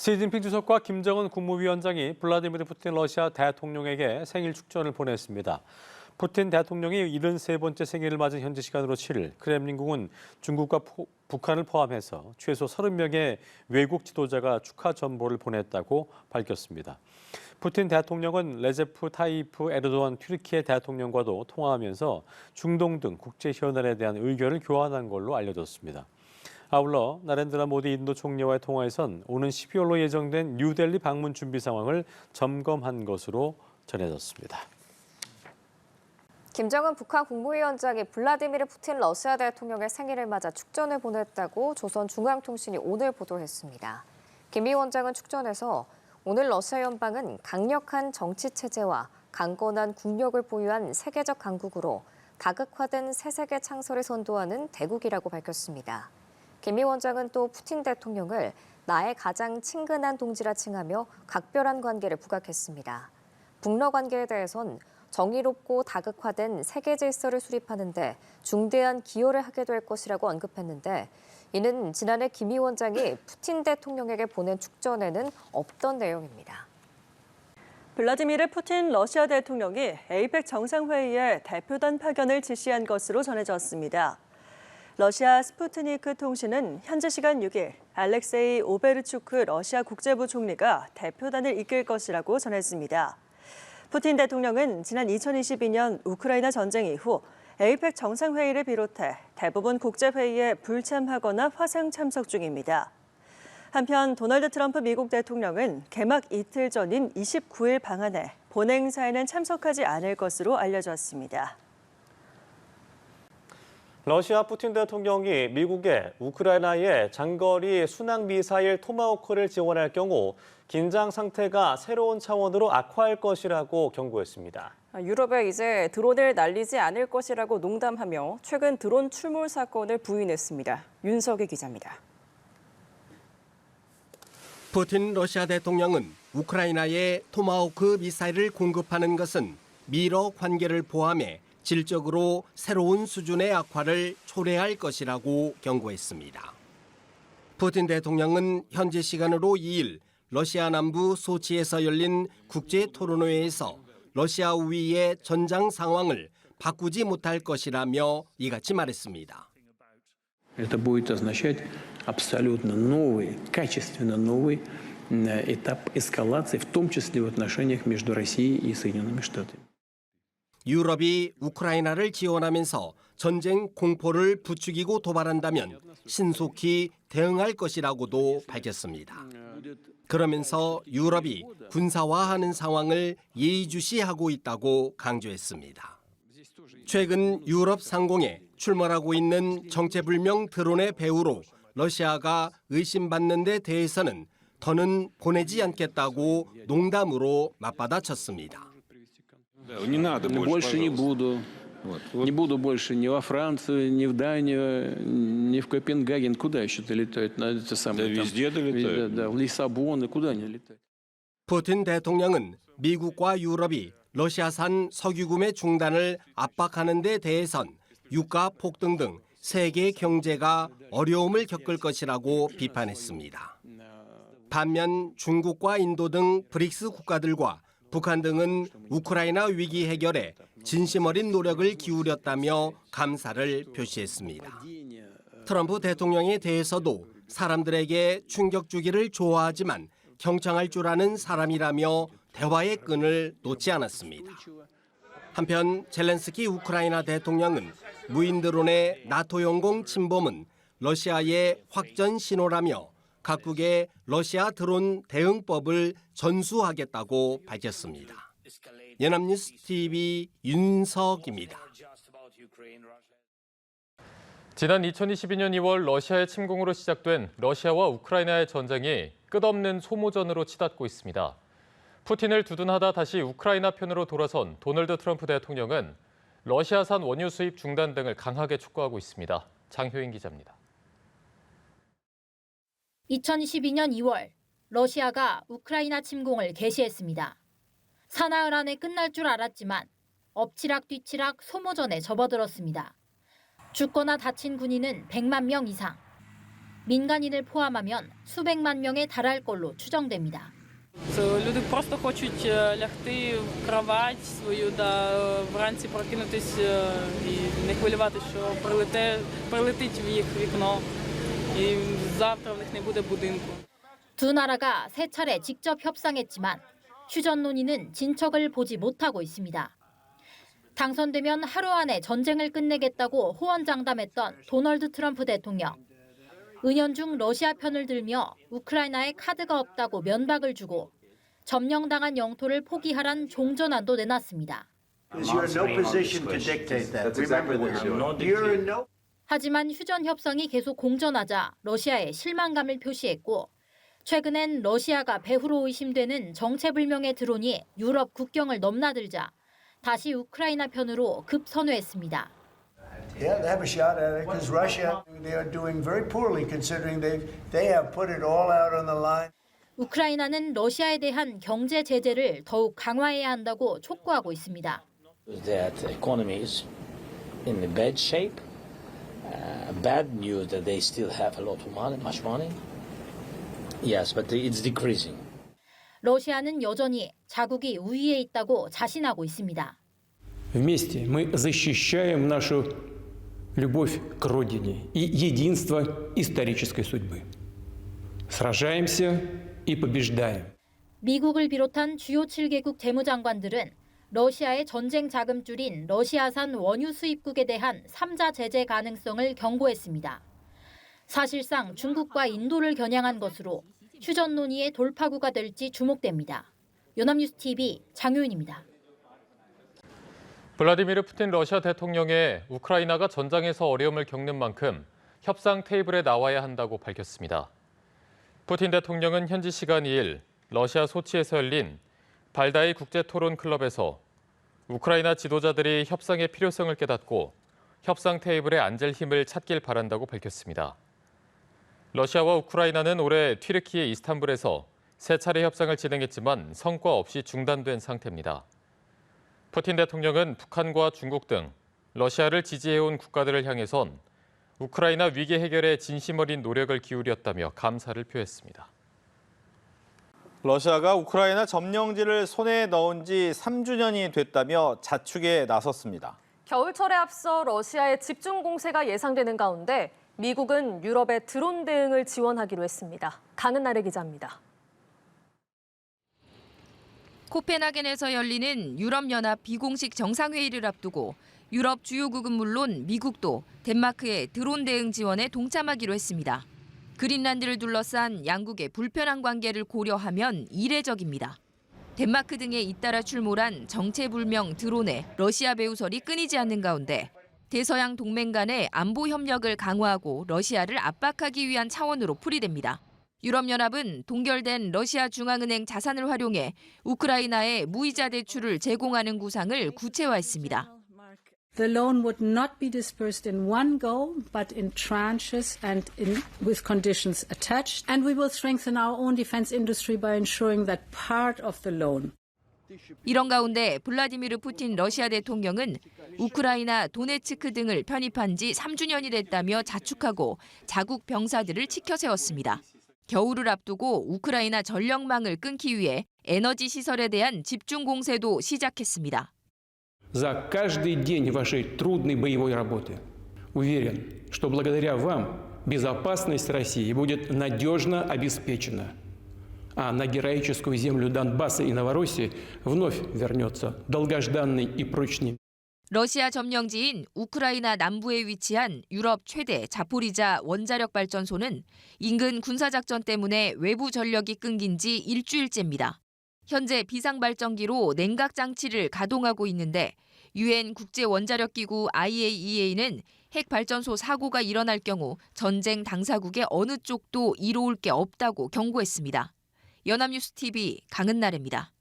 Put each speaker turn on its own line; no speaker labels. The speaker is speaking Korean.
시진핑 주석과 김정은 국무위원장이 블라디미르 푸틴 러시아 대통령에게 생일 축전을 보냈습니다. 푸틴 대통령이 73번째 생일을 맞은 현지 시간으로 7일 크렘린궁은 중국과 북한을 포함해서 최소 30명의 외국 지도자가 축하 전보를 보냈다고 밝혔습니다. 푸틴 대통령은 레제프 타이프 에르도안 튀르키예 대통령과도 통화하면서 중동 등 국제 현안에 대한 의견을 교환한 걸로 알려졌습니다. 아울러 나렌드라 모디 인도 총리와의 통화에선 오는 12월로 예정된 뉴델리 방문 준비 상황을 점검한 것으로 전해졌습니다.
김정은 북한 국무위원장이 블라디미르 푸틴 러시아 대통령의 생일을 맞아 축전을 보냈다고 조선중앙통신이 오늘 보도했습니다. 김 위원장은 축전에서 오늘 러시아 연방은 강력한 정치 체제와 강건한 국력을 보유한 세계적 강국으로 다극화된 새 세계 창설을 선도하는 대국이라고 밝혔습니다. 김 위원장은 또 푸틴 대통령을 나의 가장 친근한 동지라 칭하며 각별한 관계를 부각했습니다. 북러 관계에 대해선 정의롭고 다극화된 세계 질서를 수립하는 데 중대한 기여를 하게 될 것이라고 언급했는데 이는 지난해 김 위원장이 푸틴 대통령에게 보낸 축전에는 없던 내용입니다.
블라디미르 푸틴 러시아 대통령이 에이펙 정상회의에 대표단 파견을 지시한 것으로 전해졌습니다. 러시아 스푸트니크 통신은 현지 시간 6일 알렉세이 오베르추크 러시아 국제부 총리가 대표단을 이끌 것이라고 전했습니다. 푸틴 대통령은 지난 2022년 우크라이나 전쟁 이후 에이펙 정상회의를 비롯해 대부분 국제회의에 불참하거나 화상 참석 중입니다. 한편 도널드 트럼프 미국 대통령은 개막 이틀 전인 29일 방한해 본행사에는 참석하지 않을 것으로 알려졌습니다.
러시아 푸틴 대통령이 미국에 우크라이나에 장거리 순항 미사일 토마호크를 지원할 경우 긴장 상태가 새로운 차원으로 악화할 것이라고 경고했습니다.
유럽에 이제 드론을 날리지 않을 것이라고 농담하며 최근 드론 출몰 사건을 부인했습니다. 윤석희 기자입니다.
푸틴 러시아 대통령은 우크라이나에 토마호크 미사일을 공급하는 것은 미러 관계를 포함해 질적으로 새로운 수준의 악화를 초래할 것이라고 경고했습니다. 푸틴 대통령은 현지 시간으로 2일 러시아 남부 소치에서 열린 국제 토론회에서 러시아 우위의 전장 상황을 바꾸지 못할 것이라며 이같이 말했습니다.
Это будет означать абсолютно новый, качественно новый этап эскалации, в том числе в отношениях между Россией и Соединенными Штатами.
유럽이 우크라이나를 지원하면서 전쟁 공포를 부추기고 도발한다면 신속히 대응할 것이라고도 밝혔습니다. 그러면서 유럽이 군사화하는 상황을 예의주시하고 있다고 강조했습니다. 최근 유럽 상공에 출몰하고 있는 정체불명 드론의 배후로 러시아가 의심받는 데 대해서는 더는 보내지 않겠다고 농담으로 맞받아쳤습니다.
Больше не буду. Не буду больше ни во Францию, ни в Данию, ни в Копенгаген. Куда еще-то летают? Это самое, да, везде долетают. Да, в Лиссабон, и куда они летают?
푸틴 대통령은 미국과 유럽이 러시아산 석유 구매 중단을 압박하는 데 대해선 유가 폭등 등 세계 경제가 어려움을 겪을 것이라고 비판했습니다. 반면 중국과 인도 등 브릭스 국가들과 북한 등은 우크라이나 위기 해결에 진심 어린 노력을 기울였다며 감사를 표시했습니다. 트럼프 대통령에 대해서도 사람들에게 충격 주기를 좋아하지만 경청할 줄 아는 사람이라며 대화의 끈을 놓지 않았습니다. 한편 젤렌스키 우크라이나 대통령은 무인 드론의 나토 영공 침범은 러시아의 확전 신호라며 각국의 러시아 드론 대응법을 전수하겠다고 밝혔습니다. 연합뉴스 TV 윤석입니다.
지난 2022년 2월 러시아의 침공으로 시작된 러시아와 우크라이나의 전쟁이 끝없는 소모전으로 치닫고 있습니다. 푸틴을 두둔하다 다시 우크라이나 편으로 돌아선 도널드 트럼프 대통령은 러시아산 원유 수입 중단 등을 강하게 촉구하고 있습니다. 장효인 기자입니다.
2022년 2월 러시아가 우크라이나 침공을 개시했습니다. 사나흘 안에 끝날 줄 알았지만 엎치락뒤치락 소모전에 접어들었습니다. 죽거나 다친 군인은 100만 명 이상. 민간인을 포함하면 수백만 명에 달할 걸로 추정됩니다.
Люди просто хочуть лягти в кровать свою, вранці прокинутись і не хвилюватися, що прилетить в їх вікно, і завтра в них не буде будинку.
두 나라가 세 차례 직접 협상했지만 휴전 논의는 진척을 보지 못하고 있습니다. 당선되면 하루 안에 전쟁을 끝내겠다고 호언장담했던 도널드 트럼프 대통령. 은연중 러시아 편을 들며 우크라이나에 카드가 없다고 면박을 주고 점령당한 영토를 포기하란 종전안도 내놨습니다. 하지만 휴전 협상이 계속 공전하자 러시아에 실망감을 표시했고 최근엔 러시아가 배후로 의심되는 정체불명의 드론이 유럽 국경을 넘나들자 다시 우크라이나 편으로 급선회했습니다.
Yeah, they have a shot at it because Russia, they are doing very poorly considering they have put it all out on the line.
우크라이나는 러시아에 대한 경제 제재를 더욱 강화해야 한다고 촉구하고 있습니다.
That economy is in bad shape. Bad news that they still have a lot of money, much money. Yes, but it's decreasing.
러시아는 여전히 자국이 우위에 있다고 자신하고 있습니다.
Вместе мы защищаем нашу любовь к родине и единство исторической судьбы. Сражаемся и побеждаем.
미국을 비롯한 주요 7개국 재무장관들은 러시아의 전쟁 자금줄인 러시아산 원유 수입국에 대한 3자 제재 가능성을 경고했습니다. 사실상 중국과 인도를 겨냥한 것으로 휴전 논의의 돌파구가 될지 주목됩니다. 연합뉴스 TV 장효인입니다.
블라디미르 푸틴 러시아 대통령의 우크라이나가 전장에서 어려움을 겪는 만큼 협상 테이블에 나와야 한다고 밝혔습니다. 푸틴 대통령은 현지 시간 2일 러시아 소치에서 열린 발다이 국제토론클럽에서 우크라이나 지도자들이 협상의 필요성을 깨닫고 협상 테이블에 앉을 힘을 찾길 바란다고 밝혔습니다. 러시아와 우크라이나는 올해 튀르키예 이스탄불에서 세 차례 협상을 진행했지만 성과 없이 중단된 상태입니다. 푸틴 대통령은 북한과 중국 등 러시아를 지지해온 국가들을 향해선 우크라이나 위기 해결에 진심 어린 노력을 기울였다며 감사를 표했습니다.
러시아가 우크라이나 점령지를 손에 넣은 지 3주년이 됐다며 자축에 나섰습니다.
겨울철에 앞서 러시아의 집중 공세가 예상되는 가운데 미국은 유럽의 드론 대응을 지원하기로 했습니다. 강은나래 기자입니다.
코펜하겐에서 열리는 유럽연합 비공식 정상회의를 앞두고 유럽 주요국은 물론 미국도 덴마크의 드론 대응 지원에 동참하기로 했습니다. 그린란드를 둘러싼 양국의 불편한 관계를 고려하면 이례적입니다. 덴마크 등에 잇따라 출몰한 정체불명 드론에 러시아 배후설이 끊이지 않는 가운데 대서양 동맹 간의 안보 협력을 강화하고 러시아를 압박하기 위한 차원으로 풀이됩니다. 유럽연합은 동결된 러시아 중앙은행 자산을 활용해 우크라이나에 무이자 대출을 제공하는 구상을 구체화했습니다.
The loan would not be dispersed in one go, but in tranches and with conditions attached. And we will strengthen our own defense industry by ensuring that part of the loan.
이런 가운데 블라디미르 푸틴 러시아 대통령은 우크라이나 도네츠크 등을 편입한 지 3주년이 됐다며 자축하고 자국 병사들을 치켜 세웠습니다. 겨울을 앞두고 우크라이나 전력망을 끊기 위해 에너지 시설에 대한 집중 공세도 시작했습니다.
За каждый день вашей трудной боевой работы уверен, что благодаря вам безопасность России будет надежно обеспечена, а на героическую землю Донбасса и Новороссии вновь вернется долгожданный и прочный.
러시아 점령지인 우크라이나 남부에 위치한 유럽 최대 자포리자 원자력 발전소는 인근 군사작전 때문에 외부 전력이 끊긴 지 일주일째입니다. 현재 비상발전기로 냉각 장치를 가동하고 있는데 유엔 국제원자력기구 IAEA는 핵 발전소 사고가 일어날 경우 전쟁 당사국의 어느 쪽도 이로울 게 없다고 경고했습니다. 연합뉴스 TV 강은나래입니다.